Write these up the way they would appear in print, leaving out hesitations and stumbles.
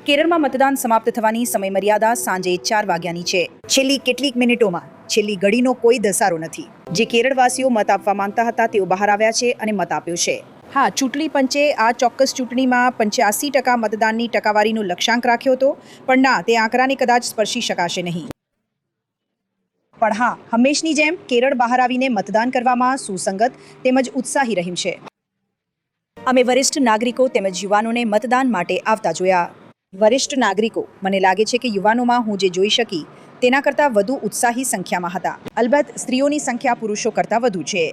કેરળમાં મતદાન સમાપ્ત થવાની સમયમર્યાદા સાંજે 4 વાગ્યાની છે. છેલ્લી કેટલીક મિનિટોમાં છેલ્લી ઘડીનો કોઈ ધસારો નથી. જે કેરળવાસીઓ મત આપવા માંગતા હતા તેઓ બહાર આવ્યા છે અને મત આપ્યો છે. હા, ચૂંટણી પંચે આ ચોક્કસ ચૂંટણીમાં 85% મતદાનની ટકાવારીનો લક્ષ્યાંક રાખ્યો હતો, પણ ના, તે આંકડાને કદાચ સ્પર્શી શકાશે નહીં. પણ હા, હંમેશની જેમ કેરળ બહાર આવીને મતદાન કરવામાં સુસંગત તેમજ ઉત્સાહી રહ્યું છે. અમે વરિષ્ઠ નાગરિકો તેમજ યુવાનોને મતદાન માટે આવતા જોયા. વરિષ્ઠ નાગરિકો, મને લાગે છે કે યુવાનોમાં હું જે જોઈ શકી તેના કરતાં વધુ ઉત્સાહી સંખ્યામાં હતા. અલબત્ત સ્ત્રીઓની સંખ્યા પુરુષો કરતાં વધુ છે.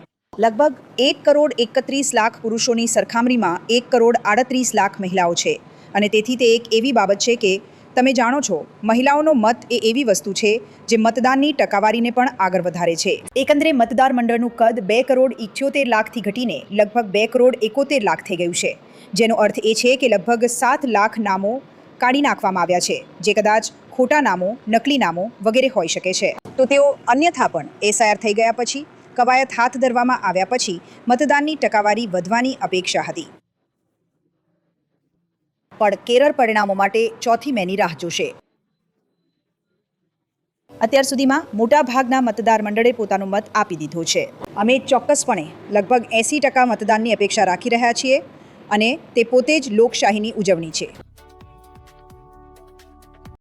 લગભગ 1,31,00,000 પુરુષોની સરખામણીમાં 1,38,00,000 મહિલાઓ છે. અને તેથી તે એક એવી બાબત છે કે તમે જાણો છો, મહિલાઓનો મત એ એવી વસ્તુ છે જે મતદાનની ટકાવારીને પણ આગળ વધારે છે. એકંદરે મતદાર મંડળનું કદ 2,78,00,000થી ઘટીને લગભગ 2,71,00,000 થઈ ગયું છે, જેનો અર્થ એ છે કે લગભગ 7 લાખ નામો કાઢી નાખવામાં આવ્યા છે, જે કદાચ ખોટા નામો, નકલી નામો વગેરે હોઈ શકે છે. તો તેઓ અન્યથા પણ એસઆઈઆર થઈ ગયા પછી, કવાયત હાથ ધરવામાં આવ્યા પછી મતદાનની ટકાવારી વધવાની અપેક્ષા હતી. પણ કેરળ પરિણામો માટે 4થી મેની રાહ જોશે. અત્યાર સુધીમાં મોટા ભાગના મતદાર મંડળે પોતાનો મત આપી દીધો છે. અમે ચોક્કસપણે લગભગ 80% મતદાનની અપેક્ષા રાખી રહ્યા છીએ અને તે પોતે જ લોકશાહીની ઉજવણી છે.